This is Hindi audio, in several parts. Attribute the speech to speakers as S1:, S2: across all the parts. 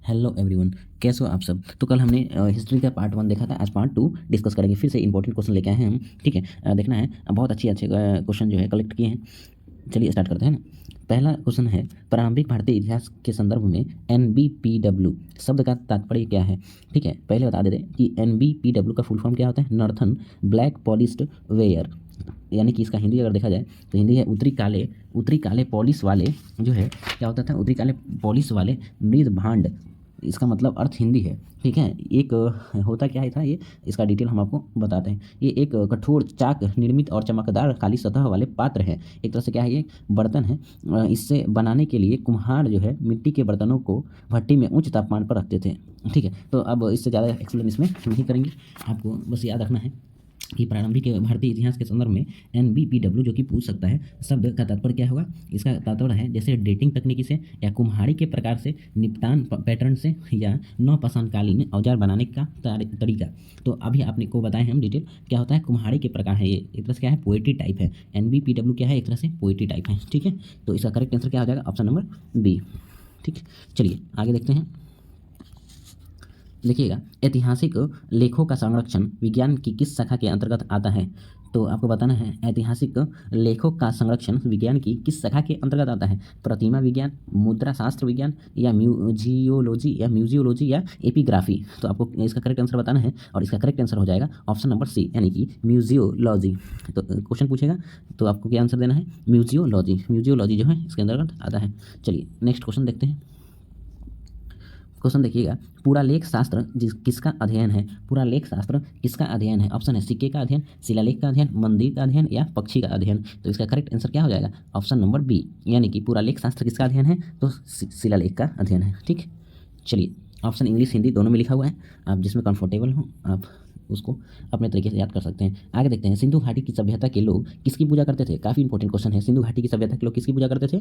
S1: हेलो एवरीवन, कैसे हो आप सब। तो कल हमने हिस्ट्री का पार्ट 1 देखा था। आज पार्ट 2 डिस्कस करेंगे। फिर से इंपॉर्टेंट क्वेश्चन लेके आए हैं हम। ठीक है, देखना है। बहुत अच्छे अच्छे क्वेश्चन जो है कलेक्ट किए हैं। चलिए स्टार्ट करते हैं ना। पहला क्वेश्चन है, प्रारंभिक भारतीय इतिहास के संदर्भ में NBPW शब्द का तात्पर्य क्या है। ठीक है, पहले बता देते हैं कि NBPW का फुल फॉर्म क्या होता है। नॉर्थन ब्लैक पॉलिश्ड वेयर, यानी कि इसका हिंदी अगर देखा जाए तो हिंदी है उत्तरी काले पॉलिश वाले जो है क्या होता था, उत्तरी काले पॉलिश वाले मृद भांड। इसका मतलब अर्थ हिंदी है। ठीक है, एक होता क्या है था ये, इसका डिटेल हम आपको बताते हैं। ये एक कठोर चाक निर्मित और चमकदार काली सतह वाले पात्र है। एक तरह से क्या है, ये बर्तन है। इससे बनाने के लिए कुम्हार जो है मिट्टी के बर्तनों को भट्टी में उच्च तापमान पर रखते थे। ठीक है, तो अब इससे ज़्यादा एक्सप्लेन इसमें नहीं करेंगे। आपको बस याद रखना है कि प्रारंभिक भारतीय इतिहास के संदर्भ में NBPW जो कि पूछ सकता है, शब्द का तात्पर्य क्या होगा। इसका तात्पर्य है जैसे डेटिंग तकनीकी से या कुम्हाड़ी के प्रकार से, निपटान पैटर्न से, या नौपशानकालीन औजार बनाने का तरीका। तो अभी आपने को बताए हम डिटेल क्या होता है। कुम्हाड़ी के प्रकार है, ये एक तरह से क्या है, पोएट्री टाइप है। NBPW क्या है, एक तरह से पोएट्री टाइप है। ठीक है, तो इसका करेक्ट आंसर क्या हो जाएगा, ऑप्शन नंबर बी। ठीक, चलिए आगे देखते हैं। देखिएगा, ऐतिहासिक लेखों का संरक्षण विज्ञान की किस शाखा के अंतर्गत आता है। तो आपको बताना है, ऐतिहासिक लेखों का संरक्षण विज्ञान की किस शाखा के अंतर्गत आता है। प्रतिमा विज्ञान, मुद्रा शास्त्र विज्ञान, या म्यूजियोलॉजी या एपिग्राफी। तो आपको इसका करेक्ट आंसर बताना है और इसका करेक्ट आंसर हो जाएगा ऑप्शन नंबर सी, यानी कि म्यूजियोलॉजी। तो क्वेश्चन पूछेगा तो आपको क्या आंसर देना है, म्यूजियोलॉजी जो है इसके अंतर्गत आता है। चलिए नेक्स्ट क्वेश्चन देखते हैं। क्वेश्चन देखिएगा, पुरालेख शास्त्र किसका अध्ययन है। पुरालेख शास्त्र किसका अध्ययन है। ऑप्शन है सिक्के का अध्ययन, शिलालेख का अध्ययन, मंदिर का अध्ययन, या पक्षी का अध्ययन। तो इसका करेक्ट आंसर क्या हो जाएगा, ऑप्शन नंबर बी, यानी कि पुरालेख शास्त्र किसका अध्ययन है, तो शिलालेख का अध्ययन है। ठीक, चलिए ऑप्शन इंग्लिश हिंदी दोनों में लिखा हुआ है, आप जिसमें कंफर्टेबल हो आप उसको अपने तरीके से याद कर सकते हैं। आगे देखते हैं, सिंधु घाटी की सभ्यता के लोग किसकी पूजा करते थे। काफ़ी इंपॉर्टेंट क्वेश्चन है, सिंधु घाटी की सभ्यता के लोग किसकी पूजा करते थे।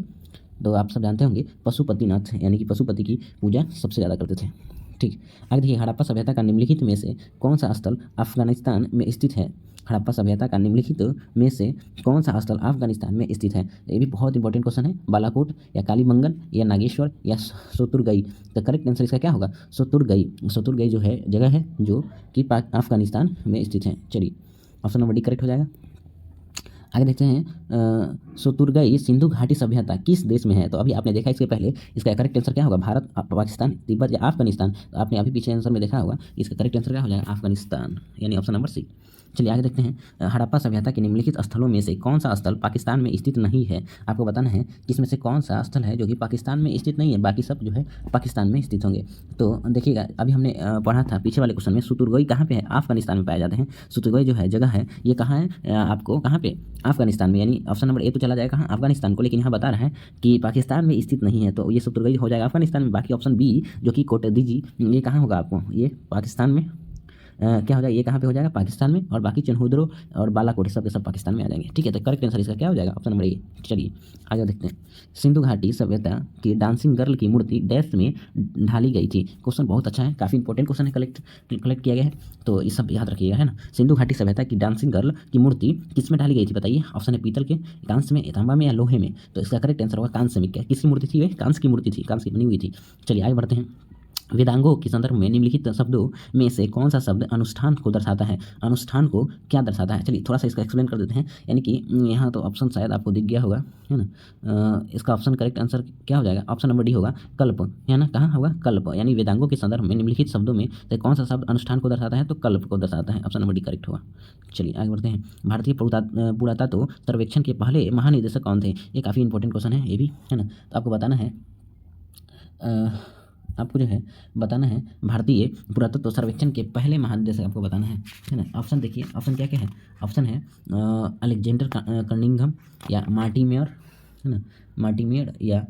S1: तो आप सब जानते होंगे, पशुपतिनाथ, यानी कि पशुपति की पूजा सबसे ज़्यादा करते थे। ठीक, आगे देखिए, हड़प्पा सभ्यता का निम्नलिखित में से कौन सा स्थल अफगानिस्तान में स्थित है। हड़प्पा सभ्यता का निम्नलिखित में से कौन सा स्थल अफगानिस्तान में स्थित है। ये भी बहुत इंपॉर्टेंट क्वेश्चन है। बालाकोट, या कालीबंगन, या नागेश्वर, या सोतुरगई। तो करेक्ट आंसर इसका क्या होगा, सोतुरगई जो है जगह है जो कि अफगानिस्तान में स्थित है। चलिए ऑप्शन नंबर डी करेक्ट हो जाएगा। आगे देखते हैं, सोतुरगई सिंधु घाटी सभ्यता किस देश में है। तो अभी आपने देखा इसके पहले, इसका करेक्ट आंसर क्या होगा, भारत, पाकिस्तान, तिब्बत, या अफगानिस्तान। तो आपने अभी पीछे आंसर में देखा होगा, इसका करेक्ट आंसर क्या हो जाएगा, अफगानिस्तान, यानी ऑप्शन नंबर सी। चलिए आगे देखते हैं, हड़प्पा सभ्यता के निम्नलिखित स्थलों में से कौन सा स्थल पाकिस्तान में स्थित नहीं है। आपको बताना है कि इसमें से कौन सा स्थल है जो कि पाकिस्तान में स्थित नहीं है, बाकी सब जो है पाकिस्तान में स्थित होंगे। तो देखिएगा, अभी हमने पढ़ा था पीछे वाले क्वेश्चन में, सोतुरगई कहाँ पे है, अफगानिस्तान में पाए जाते हैं। सोतुरगई जो है जगह है, ये कहाँ है, आपको कहाँ पे, अफगानिस्तान में, यानी ऑप्शन नंबर ए तो चला जाएगा कहाँ, अफगानिस्तान को, लेकिन यहाँ बता रहा है कि पाकिस्तान में स्थित नहीं है, तो ये सोतुरगई हो जाएगा अफगानिस्तान में। बाकी ऑप्शन बी जो कि कोटदीजी, ये कहाँ होगा आपको, ये पाकिस्तान में, क्या हो जाएगा, ये कहाँ पे हो जाएगा, पाकिस्तान में। और बाकी चनहुद्रो और बालाकोट सब के सब पाकिस्तान में आ जाएंगे। ठीक है, तो करेक्ट आंसर इसका क्या हो जाएगा, ऑप्शन नंबर ए। चलिए आगे देखते हैं, सिंधु घाटी सभ्यता की डांसिंग गर्ल की मूर्ति डैश में ढाली गई थी। क्वेश्चन बहुत अच्छा है, काफ़ी इंपॉर्टेंट क्वेश्चन है, कलेक्ट किया गया है, तो ये सब याद रखिएगा, है ना। सिंधु घाटी सभ्यता की डांसिंग गर्ल की मूर्ति किस में ढाली गई थी, बताइए। ऑप्शन है पीतल के, कांस्य में, तांबा में, या लोहे में। तो इसका करेक्ट आंसर होगा कांस्य में। क्या किसकी मूर्ति थी, कांस्य की मूर्ति थी, कांस्य की बनी हुई थी। चलिए आगे बढ़ते हैं, वेदांगों के संदर्भ में निम्नलिखित शब्दों में से कौन सा शब्द अनुष्ठान को दर्शाता है। अनुष्ठान को क्या दर्शाता है, चलिए थोड़ा सा इसका एक्सप्लेन कर देते हैं। यानी कि यहाँ तो ऑप्शन शायद आपको दिख गया होगा, है ना। इसका ऑप्शन करेक्ट आंसर क्या हो जाएगा, ऑप्शन नंबर डी होगा, कल्प, है ना। कहाँ होगा, कल्प, यानी वेदांगों के संदर्भ में निम्नलिखित शब्दों में से कौन सा शब्द अनुष्ठान को दर्शाता है, तो कल्प को दर्शाता है। ऑप्शन नंबर डी करेक्ट होगा। चलिए आगे बढ़ते हैं, भारतीय पुरातत्व सर्वेक्षण के पहले महानिदेशक कौन थे। ये काफ़ी इंपॉर्टेंट क्वेश्चन है ये भी, है ना। तो आपको बताना है, आपको जो है बताना है, भारतीय पुरातत्व सर्वेक्षण के पहले महानिदेशक आपको बताना है ना। ऑप्शन देखिए, ऑप्शन क्या क्या है, ऑप्शन है अलेक्जेंडर कनिंघम, या मार्टिमेयर, है ना, मार्टिमेयर, या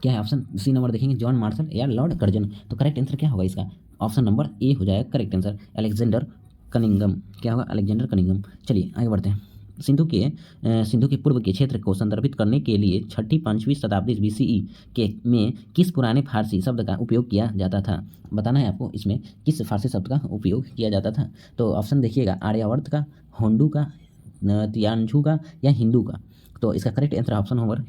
S1: क्या है, ऑप्शन सी नंबर देखेंगे, जॉन मार्शल, या लॉर्ड कर्जन। तो करेक्ट आंसर क्या होगा इसका, ऑप्शन नंबर ए हो जाएगा करेक्ट आंसर, अलेक्जेंडर कनिंघम। क्या होगा, अलेक्जेंडर कनिंघम। चलिए आगे बढ़ते हैं, सिंधु के पूर्व के क्षेत्र को संदर्भित करने के लिए 6ठी-5वीं शताब्दी BCE के में किस पुराने फारसी शब्द का उपयोग किया जाता था। बताना है आपको, इसमें किस फारसी शब्द का उपयोग किया जाता था। तो ऑप्शन देखिएगा, आर्यावर्त का, होंडू का, तियानझू का, या हिंदू का। तो इसका correct answer option number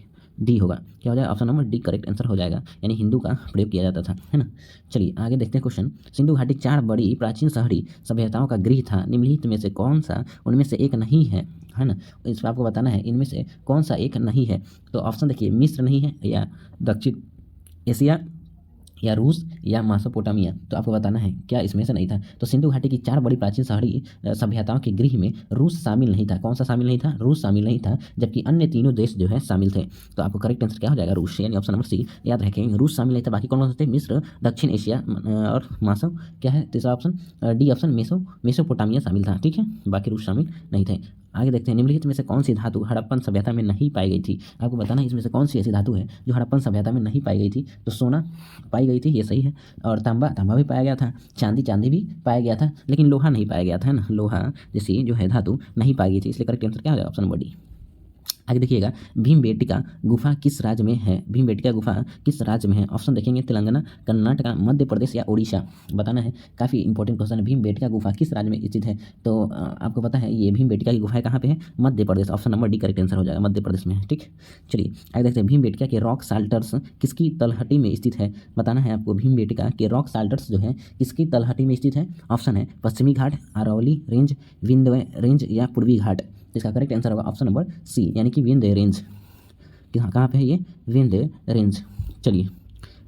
S1: D होगा, क्या हो जाएगा option number D correct answer हो जाएगा, यानी हिंदू का प्रयोग किया जाता था, है ना। चलिए आगे देखते हैं क्वेश्चन। सिंधु घाटी 4 बड़ी प्राचीन शहरी सभ्यताओं का गृह था, निम्नलिखित में से कौन सा उनमें से एक नहीं है ना। इस पर आपको बताना है इनमें से कौन सा एक नहीं है। तो ऑप्शन देखिए, मिस्र नहीं है, या दक्षिण एशिया, या रूस, या मेसोपोटामिया। तो आपको बताना है क्या इसमें से नहीं था। तो सिंधु घाटी की 4 बड़ी प्राचीन शहरी सभ्यताओं के गृह में रूस शामिल नहीं था। कौन सा शामिल नहीं था? रूस शामिल नहीं था, जबकि अन्य तीनों देश जो है शामिल थे। तो आपको करेक्ट आंसर क्या हो जाएगा? रूस, यानी ऑप्शन नंबर सी। याद रखेंगे रूस शामिल नहीं था, बाकी कौन कौन से थे? मिस्र, दक्षिण एशिया और मासो क्या है तीसरा ऑप्शन, डी ऑप्शन मेसोपोटामिया शामिल था, ठीक है, बाकी रूस शामिल नहीं थे। आगे देखते हैं, निम्नलिखित में से कौन सी धातु हड़प्पन सभ्यता में नहीं पाई गई थी। आपको बताना है इसमें से कौन सी ऐसी धातु है जो हड़प्पन सभ्यता में नहीं पाई गई थी। तो सोना पाई गई थी, ये सही है, और तांबा भी पाया गया था, चांदी भी पाया गया था, लेकिन लोहा नहीं पाया गया था, है ना। लोहा जैसी जो है धातु नहीं पाई गई थी, इसलिए करेक्ट आंसर क्या हो जाएगा? Option number D. आगे देखिएगा, भीमबेटका गुफा किस राज्य में है? भीमबेटका गुफा किस राज्य में है? ऑप्शन देखेंगे, तेलंगाना, कर्नाटका, मध्य प्रदेश या उड़ीसा। बताना है, काफ़ी इंपॉर्टेंट क्वेश्चन है। भीमबेटका गुफा किस राज्य में स्थित है? तो आपको पता है ये भीमबेटका की गुफा कहाँ पे है? Madhya Pradesh, option number D correct answer हो जाएगा, मध्य प्रदेश में है, ठीक। चलिए आगे देखते हैं, भीमबेटका के रॉक साल्टर्स किसकी तलहटी में स्थित है? बताना है आपको, भीमबेटका के रॉक साल्टर्स जो है किसकी तलहटी में स्थित है? ऑप्शन है पश्चिमी घाट, अरवली रेंज, विंध्य रेंज या पूर्वी घाट। इसका करेक्ट आंसर होगा ऑप्शन नंबर सी, यानी कि विंध्य रेंज। कहाँ पे है ये? विंध्य रेंज, चलिए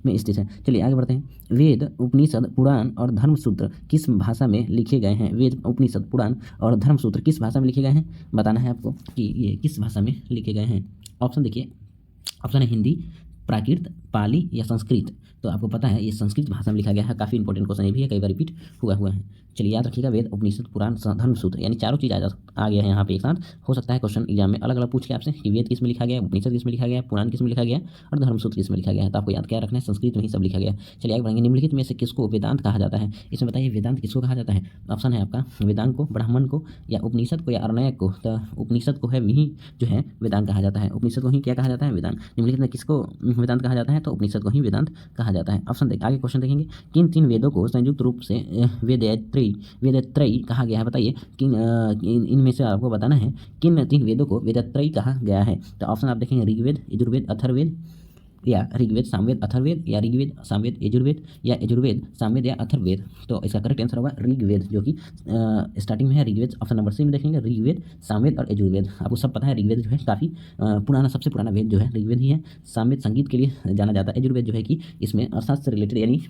S1: में स्थित है। चलिए आगे बढ़ते हैं, वेद, उपनिषद, पुराण और धर्मसूत्र किस भाषा में लिखे गए हैं? वेद, उपनिषद, पुराण और धर्मसूत्र किस भाषा में लिखे गए हैं? बताना है आपको कि ये किस भाषा में लिखे गए हैं। ऑप्शन देखिए, ऑप्शन है हिंदी, प्राकृत, पाली या संस्कृत। तो आपको पता है ये संस्कृत भाषा में लिखा गया है, काफ़ी इंपॉर्टेंट क्वेश्चन ये भी है, कई बार रिपीट हुआ है। चलिए याद रखिएगा, वेद, उपनिषद, पुराण, धर्मसूत्र, यानी चारों चीज़ आ गया है यहाँ पे एक साथ। हो सकता है क्वेश्चन एग्जाम में अलग अलग पूछ के आपसे कि वेद किस में लिखा गया है, उपनिषद किस में लिखा गया है, पुराण किस में लिखा गया है और धर्मसूत्र किस में लिखा गया है। तो आपको याद क्या रखना है, संस्कृत में ही सब लिखा गया है। चलिए आगे बढ़ेंगे, निम्नलिखित में से किसको वेदांत कहा जाता है? इसमें बताइए वेदांत किसको कहा जाता है? ऑप्शन है आपका वेदांत को, ब्राह्मण को, या उपनिषद को, या अरण्यक को। तो उपनिषद को है ही जो है वेदांत कहा जाता है, उपनिषद को ही क्या कहा जाता है? वेदांत। निम्नलिखित में किसको वेदांत कहा जाता है? तो उपनिषद को ही वेदांत कहा जाता है। ऑप्शन देख आगे क्वेश्चन देखेंगे, किन 3 वेदों को संयुक्त रूप से वेदत्रयी कहा गया है? बताइए किन इनमें से आपको बताना है किन 3 वेदों को वेदत्रयी कहा गया है। तो ऑप्शन आप देखेंगे, ऋग्वेद, यजुर्वेद, अथर्ववेद, या ऋग्वेद, सामवेद, अथर्ववेद, या ऋग्वेद, सामवेद, यजुर्वेद, या यजुर्वेद, सामवेद या अथर्ववेद। तो इसका करेक्ट आंसर होगा ऋग्वेद, जो कि स्टार्टिंग में है ऋग्वेद। ऑप्शन नंबर सी में देखेंगे, ऋग्वेद, सामवेद और यजुर्वेद। आपको सब पता है ऋग्वेद जो है काफ़ी पुराना, सबसे पुराना वेद जो है ऋग्वेद ही है। सामवेद संगीत के लिए जाना जाता है। यजुर्वेद जो है कि इसमें अर्थशास्त्र से रिलेटेड, यानी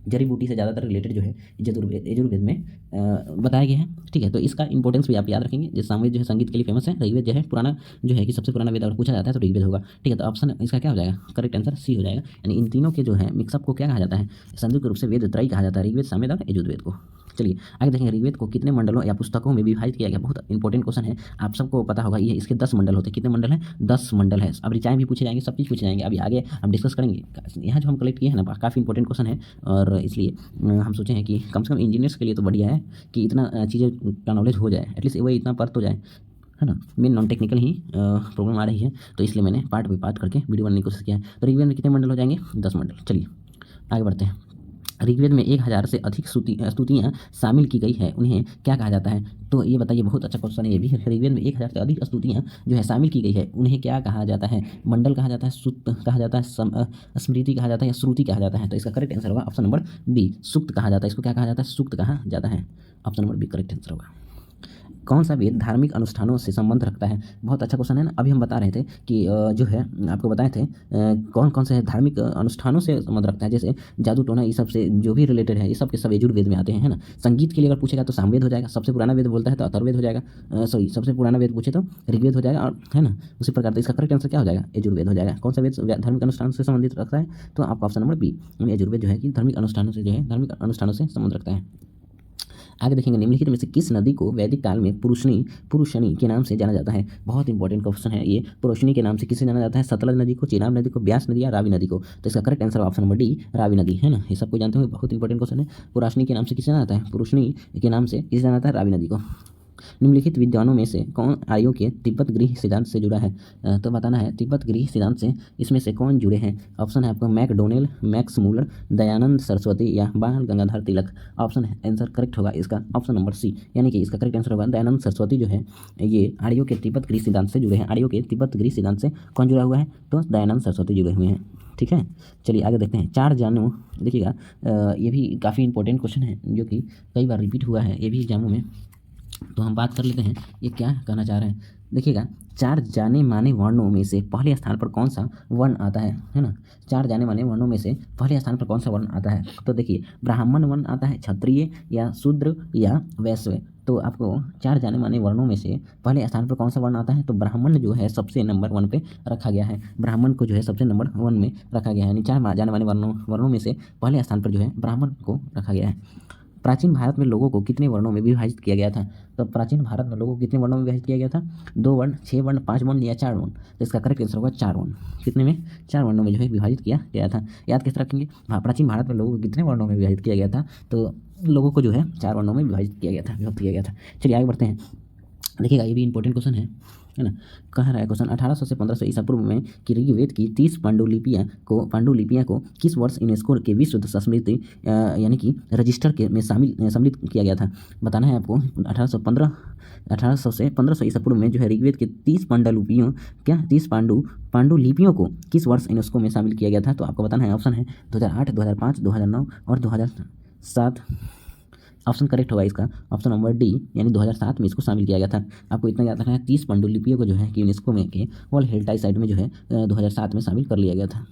S1: जड़ी बूटी से ज़्यादातर रिलेटेड जो है यजुर्वेद में बताया गया है, ठीक है। तो इसका इंपॉर्टेंस भी आप याद रखेंगे। जैसे सामवेद जो है संगीत के लिए फेमस है, ऋग्वेद जो है पुराना जो है कि सबसे पुराना वेद अगर पूछा जाता है तो ऋग्वेद होगा, ठीक है। तो ऑप्शन इसका क्या हो जाएगा? करेक्ट आंसर सी हो जाएगा, यानी इन तीनों के जो है मिक्सअप को क्या कहा जाता है? संयुक्त रूप से वेदत्रयी कहा जाता है, ऋग्वेद, सामवेद और यजुर्वेद को। चलिए आगे देखेंगे, ऋग्वेद को कितने मंडलों या पुस्तकों में विभाजित किया गया? बहुत इंपॉर्टेंट क्वेश्चन है, आप सबको पता होगा ये। इसके 10 मंडल होते हैं। कितने मंडल हैं? 10 मंडल है। अब ऋचाएँ भी पूछे जाएंगे, सब चीज़ पूछे जाएंगे, अभी आगे हम डिस्कस करेंगे। यहाँ जो हम कलेक्ट किए हैं ना, काफ़ी इंपॉर्टेंट क्वेश्चन है, और इसलिए हम सोचे हैं कि कम से कम इंजीनियर्स के लिए तो बढ़िया है कि इतना चीज़ें का नॉलेज हो जाए, एटलीस्ट वही इतना पर तो जाए, है ना। मेन नॉन टेक्निकल ही प्रॉब्लम आ रही है, तो इसलिए मैंने पार्ट बाई पार्ट करके वीडियो बनाने की कोशिश किया है। तो ऋग्वेद में कितने मंडल हो जाएंगे? 10 मंडल। चलिए आगे बढ़ते हैं। ऋग्वेद में 1000 से अधिक स्तुतियाँ शामिल की गई है, उन्हें क्या कहा जाता है? तो ये बताइए, बहुत अच्छा क्वेश्चन है ये भी। ऋग्वेद में 1000 से अधिक स्तुतियाँ जो है शामिल की गई है, उन्हें क्या कहा जाता है? मंडल कहा जाता है, सूक्त कहा जाता है, स्मृति कहा जाता है, या श्रुति कहा जाता है? तो इसका करेक्ट आंसर होगा ऑप्शन नंबर बी, सूक्त कहा जाता है। इसको क्या कहा जाता है? सूक्त कहा जाता है। Option number B correct answer होगा। कौन सा वेद धार्मिक अनुष्ठानों से संबंध रखता है? बहुत अच्छा क्वेश्चन है ना। अभी हम बता रहे थे कि जो है आपको बताए थे कौन कौन से धार्मिक अनुष्ठानों से संबंध रखता है, जैसे जादू टोना, ये सब से जो भी रिलेटेड है, ये सब के सब यजुर्वेद में आते हैं, है ना। संगीत के लिए अगर पूछेगा तो सामवेद हो जाएगा, सबसे पुराना वेद बोलता है तो अथर्ववेद हो जाएगा, सबसे पुराना वेद पूछे तो ऋग्वेद हो जाएगा, और है ना उसी प्रकार। तो इसका करेक्ट आंसर क्या हो जाएगा? यजुर्वेद हो जाएगा। कौन सा वेद धार्मिक अनुष्ठान से संबंधित रखता है? तो आपका ऑप्शन नंबर बी, यजुर्वेद जो है कि धार्मिक अनुष्ठानों से जो है धार्मिक अनुष्ठानों से संबंध रखता है। आगे देखेंगे, निम्नलिखित में से किस नदी को वैदिक काल में पुरुषनी के नाम से जाना जाता है? बहुत इंपॉर्टेंट क्वेश्चन है ये। पुरुषनी के नाम से किसे जाना जाता है? सतलज नदी को, चिनाब नदी को, ब्यास नदी या रावी नदी को? तो इसका correct answer option number D, Ravi नदी, है ना। ये सबको जानते हुए बहुत इंपॉर्टेंट क्वेश्चन है। पुरुषनी के नाम से किसे जाना जाता है? पुरुषनी के नाम से किसे जाना जाता है? रावी नदी को। निम्नलिखित विद्वानों में से कौन आर्यों के तिब्बत गृह सिद्धांत से जुड़ा है? तो बताना है तिब्बत गृह सिद्धांत से इसमें से कौन जुड़े हैं? ऑप्शन है आपको Macdonell, Max Muller, Dayanand Saraswati या बाल गंगाधर तिलक। ऑप्शन है आंसर करेक्ट होगा इसका ऑप्शन नंबर सी, यानी कि इसका करेक्ट आंसर होगा दयानंद सरस्वती जो है ये आर्यों के तिब्बत गृह सिद्धांत से जुड़े हैं। आर्यों के तिब्बत गृह सिद्धांत से कौन जुड़ा हुआ है? तो दयानंद सरस्वती जुड़े हुए हैं। ठीक है, चलिए आगे देखते हैं। चार जानों, देखिएगा ये भी काफ़ी इंपॉर्टेंट क्वेश्चन है जो कि कई बार रिपीट हुआ है ये भी एग्जामों में, तो हम बात कर लेते हैं ये क्या कहना चाह रहे हैं। देखिएगा, चार जाने माने वर्णों में से पहले स्थान पर कौन सा वर्ण आता है ना? चार जाने माने वर्णों में से पहले स्थान पर कौन सा वर्ण आता है? तो देखिए, ब्राह्मण वर्ण आता है, क्षत्रिय या शूद्र या वैश्य। तो आपको चार जाने माने वर्णों में से पहले स्थान पर कौन सा वर्ण आता है? तो ब्राह्मण जो है सबसे नंबर 1 पे रखा गया है। ब्राह्मण को जो है सबसे नंबर 1 में रखा गया है, यानी चार जाने माने वर्णों में से पहले स्थान पर जो है ब्राह्मण को रखा गया है। प्राचीन भारत में लोगों को कितने वर्णों में विभाजित किया गया था? तो प्राचीन भारत में लोगों को कितने वर्णों में विभाजित किया गया था? 2 वर्ण, 6 वर्ण, 5 वर्ण या 4 वर्ण? तो इसका करेक्ट आंसर होगा 4 वर्ण। कितने में? 4 वर्णों में जो है विभाजित किया गया था। याद कैसे रखेंगे? प्राचीन भारत में लोगों को कितने वर्णों में विभाजित किया गया था? तो लोगों को जो है 4 वर्णों में विभाजित किया गया था, विभक्त किया गया था। चलिए आगे बढ़ते हैं। देखिएगा, ये भी इंपॉर्टेंट क्वेश्चन है ना? कह रहा है क्वेश्चन 1800 से 1500 ईसा पूर्व में कि ऋग्वेद की 30 पांडुलिपियाँ को किस वर्ष यूनेस्को के विश्व स्मृति यानी कि रजिस्टर के में सम्मिलित किया गया था? बताना है आपको 1800 से 1500 ईसा पूर्व में जो है ऋग्वेद के 30 पांडुलिपियों को किस वर्ष यूनेस्को में शामिल किया गया था? तो आपको बताना है। ऑप्शन है 2008, 2005, 2009 और 2007। ऑप्शन करेक्ट होगा इसका ऑप्शन नंबर डी, यानी 2007 में इसको शामिल किया गया था। आपको इतना याद रखना है 30 पांडुलिपियों को जो है कि यूनेस्को में के वर्ल्ड हेरिटेज साइट में जो है 2007 में शामिल कर लिया गया था।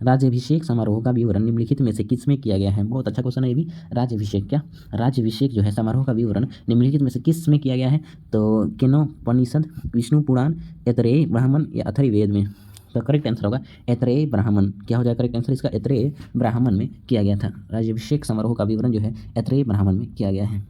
S1: राज्याभिषेक समारोह का विवरण निम्नलिखित में से किस में किया गया है? बहुत अच्छा क्वेश्चन है ये भी। राज्याभिषेक जो है समारोह का विवरण निम्नलिखित में से किस में किया गया है? तो केनोपनिषद, विष्णु पुराण, ऐतरेय ब्राह्मण या अथर्ववेद में? तो करेक्ट आंसर होगा ऐतरेय ब्राह्मण। क्या हो जाएगा करेक्ट आंसर इसका? ऐतरेय ब्राह्मण में किया गया था। राज्याभिषेक समारोह का विवरण जो है ऐतरेय ब्राह्मण में किया गया है।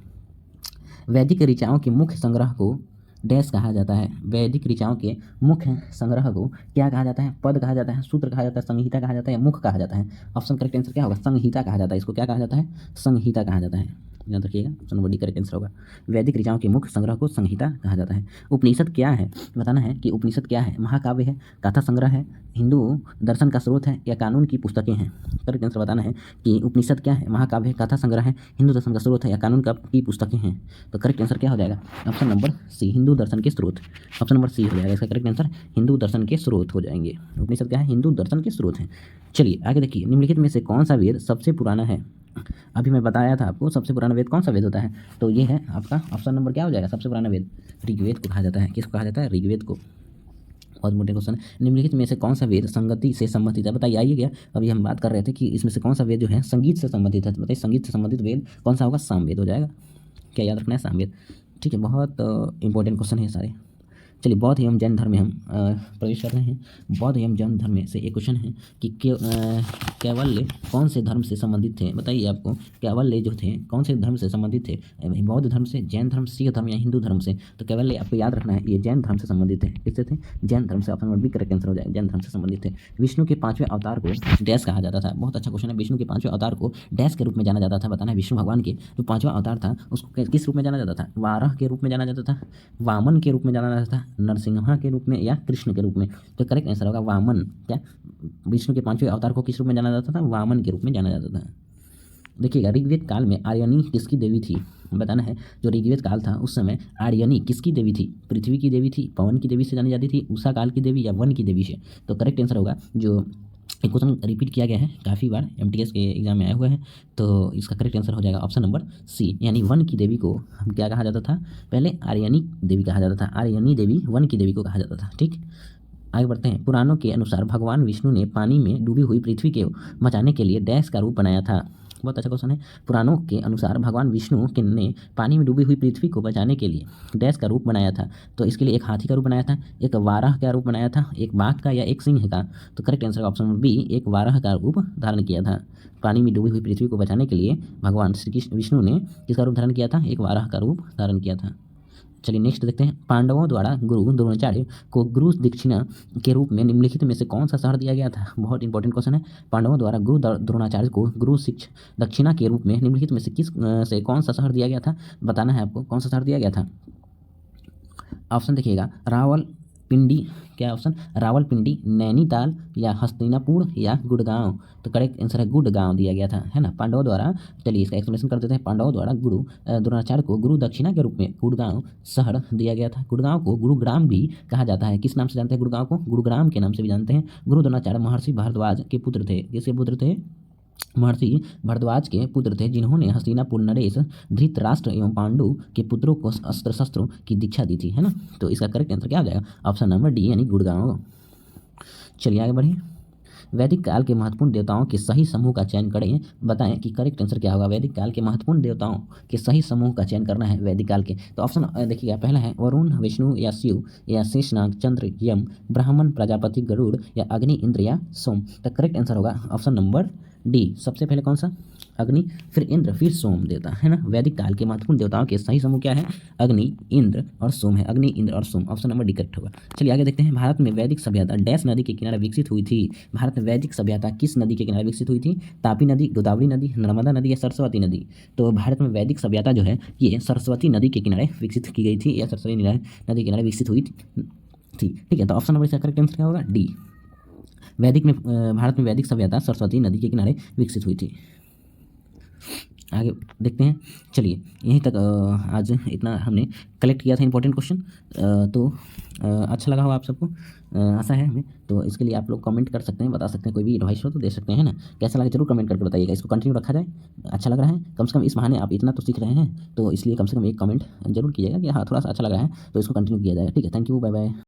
S1: वैदिक ऋचाओं के मुख्य संग्रह को डैश कहा जाता है? वैदिक ऋचाओं के मुख्य संग्रह को क्या कहा जाता है? पद कहा जाता है, सूत्र कहा जाता है, संहिता कहा जाता है या मुख कहा जाता है? ऑप्शन करेक्ट आंसर क्या होगा? संहिता कहा जाता है। इसको क्या कहा जाता है? संहिता कहा जाता है। याद रखिएगा, option number D correct answer होगा। वैदिक ऋचाओं के मुख्य संग्रह को संहिता कहा जाता है। उपनिषद क्या है? बताना है कि उपनिषद क्या है? महाकाव्य है, कथा संग्रह है, हिंदू दर्शन का स्रोत है या कानून की पुस्तकें हैं? करेक्ट आंसर बताना है कि उपनिषद क्या है? महाकाव्य है, कथा संग्रह है, हिंदू दर्शन का स्रोत है या कानून की पुस्तकें हैं? तो करेक्ट आंसर क्या हो जाएगा? ऑप्शन नंबर सी, हिंदू दर्शन के स्रोत। ऑप्शन नंबर सी हो जाएगा इसका करेक्ट आंसर, हिंदू दर्शन के स्रोत हो जाएंगे। उपनिषद क्या है? हिंदू दर्शन के स्रोत हैं। चलिए आगे देखिए, निम्नलिखित में से कौन सा वेद सबसे पुराना है? अभी मैं बताया था आपको सबसे पुराना वेद कौन सा वेद होता है? तो ये है आपका ऑप्शन नंबर क्या हो जाएगा? सबसे पुराना वेद ऋग्वेद को कहा जाता है। किसको कहा जाता है? ऋग्वेद को। बहुत मोटे क्वेश्चन है। निम्नलिखित में से कौन सा वेद संगति से संबंधित है? बताइए, आइए क्या अभी हम बात कर रहे थे कि इसमें से कौन सा वेद जो है संगीत से संबंधित है? तो बताइए संगीत से संबंधित वेद कौन सा होगा? सामवेद हो जाएगा। क्या याद रखना है? सामवेद। ठीक है, बहुत इंपॉर्टेंट क्वेश्चन है सारे। चलिए, बौद्ध एवं जैन धर्म में हम प्रवेश कर रहे हैं। बौद्ध एवं जैन धर्म में से एक क्वेश्चन है कि कैवल्य कौन से धर्म से संबंधित थे? बताइए आपको कैवल्य जो थे कौन से धर्म से संबंधित थे? बौद्ध धर्म से, जैन धर्म, सिख धर्म या हिंदू धर्म से? तो कैवल्य आपको याद रखना है ये जैन धर्म से संबंधित थे। किससे थे? जैन धर्म से। Option number B correct answer हो जाएगा, जैन धर्म से संबंधित थे। विष्णु के 5वें अवतार को डैश कहा जाता था? बहुत अच्छा क्वेश्चन है। विष्णु के 5वें अवतार को डैश के रूप में जाना जाता था? बताना है। विष्णु भगवान के जो 5वां अवतार था उसको किस रूप में जाना जाता था? वाराह के रूप में जाना जाता था, वामन के रूप में जाना जाता था, नरसिंहा के रूप में या कृष्ण के रूप में? तो करेक्ट आंसर होगा वामन। क्या विष्णु के 5वें अवतार को किस रूप में जाना जाता था? वामन के रूप में जाना जाता था। देखिएगा, ऋग्वेद काल में आर्यनी किसकी देवी थी? बताना है जो ऋग्वेद काल था उस समय आर्यनी किसकी देवी थी? पृथ्वी की देवी थी, पवन की देवी से जानी जाती थी, उषा काल की देवी या वन की देवी से? तो करेक्ट आंसर होगा जो एक क्वेश्चन रिपीट किया गया है काफ़ी बार, एमटीएस के एग्जाम में आया हुआ है, तो इसका करेक्ट आंसर हो जाएगा ऑप्शन नंबर सी, यानी वन की देवी को हम क्या कहा जाता था? पहले आर्यनी देवी कहा जाता था। आर्यनी देवी वन की देवी को कहा जाता था। ठीक, आगे बढ़ते हैं। पुराणों के अनुसार भगवान विष्णु ने पानी में डूबी हुई पृथ्वी के बचाने के लिए डैश का रूप बनाया था? बहुत अच्छा क्वेश्चन है। पुराणों के अनुसार भगवान विष्णु ने पानी में डूबी हुई पृथ्वी को बचाने के लिए डैश का रूप बनाया था? तो इसके लिए एक हाथी का रूप बनाया था, एक वाराह का रूप बनाया था, एक बाघ का या एक सिंह का? तो correct answer option number B, एक वाराह का रूप धारण किया था। पानी में डूबी हुई पृथ्वी को बचाने के लिए भगवान श्री कृष्ण विष्णु ने किसका रूप धारण किया था? एक वाराह का रूप धारण किया था। चलिए नेक्स्ट देखते हैं, पांडवों द्वारा गुरु द्रोणाचार्य को गुरु दक्षिणा के रूप में निम्नलिखित में से कौन सा शहर दिया गया था। बहुत इंपॉर्टेंट क्वेश्चन है। पांडवों द्वारा गुरु द्रोणाचार्य को गुरु शिक्षा दक्षिणा के रूप में निम्नलिखित में से से कौन सा शहर दिया गया था, बताना है आपको कौन सा शहर दिया गया था। ऑप्शन देखिएगा, रावलपिंडी, क्या ऑप्शन, रावलपिंडी, नैनीताल या हस्तिनापुर या गुड़गांव। तो करेक्ट आंसर है गुड़गांव दिया गया था, है ना, पांडवों द्वारा। चलिए इसका एक्सप्लेनेशन कर देते हैं। पांडवों द्वारा गुरु द्रोणाचार्य को गुरु दक्षिणा के रूप में गुड़गांव शहर दिया गया था। गुड़गांव को गुरुग्राम भी कहा जाता है। किस नाम से जानते हैं गुड़गांव को? गुरुग्राम के नाम से भी जानते हैं। गुरु द्रोणाचार्य महर्षि भारद्वाज के पुत्र थे। किसके पुत्र थे? महर्षि भारद्वाज के पुत्र थे, जिन्होंने हस्तिनापुर, नरेश, धृतराष्ट्र एवं पांडु के पुत्रों को अस्त्र शस्त्रों की दीक्षा दी थी, है ना। तो इसका करेक्ट आंसर क्या हो जाएगा? ऑप्शन नंबर डी यानी गुड़गांव। चलिए आगे बढ़िए। वैदिक काल के महत्वपूर्ण देवताओं के सही समूह का चयन करें, बताएं कि करेक्ट आंसर क्या होगा। वैदिक काल के महत्वपूर्ण देवताओं के सही समूह का चयन करना है वैदिक काल के। तो ऑप्शन देखिएगा, पहला है वरुण, विष्णु या शिव या शेषनाग, चंद्र, यम, ब्राह्मण, प्रजापति, गरुड़ या अग्नि, इंद्र या सोम। तो करेक्ट आंसर होगा ऑप्शन नंबर डी। सबसे पहले कौन सा? अग्नि, फिर इंद्र, फिर सोम देवता, है ना। वैदिक काल के महत्वपूर्ण देवताओं के सही समूह क्या है? अग्नि, इंद्र और सोम है। अग्नि, इंद्र और सोम, ऑप्शन नंबर डी करेक्ट होगा। चलिए आगे देखते हैं। भारत में वैदिक सभ्यता डैश नदी के किनारे विकसित हुई थी। भारत में वैदिक सभ्यता किस नदी के किनारे विकसित हुई थी? तापी नदी, गोदावरी नदी, नर्मदा नदी या सरस्वती नदी। तो भारत में वैदिक सभ्यता जो है ये सरस्वती नदी के किनारे विकसित की गई थी, या सरस्वती नदी के किनारे विकसित हुई थी, ठीक है। तो ऑप्शन नंबर इसका करेक्ट आंसर क्या होगा? डी। भारत में वैदिक सभ्यता सरस्वती नदी के किनारे विकसित हुई थी। आगे देखते हैं। चलिए यहीं तक आज इतना हमने कलेक्ट किया था इंपॉर्टेंट क्वेश्चन। तो अच्छा लगा हो आप सबको, आशा है हमें। तो इसके लिए आप लोग कमेंट कर सकते हैं, बता सकते हैं, कोई भी एडवाइस हो तो दे सकते हैं ना। कैसा लगा जरूर कमेंट करके बताइएगा। इसको कंटिन्यू रखा जाए, अच्छा लग रहा है, कम से कम इस बहाने आप इतना तो सीख रहे हैं, तो इसलिए कम से कम एक कमेंट जरूर कीजिएगा कि हाँ थोड़ा सा अच्छा लग रहा है, तो इसको कंटिन्यू किया जाएगा। ठीक है, थैंक यू, बाय बाय।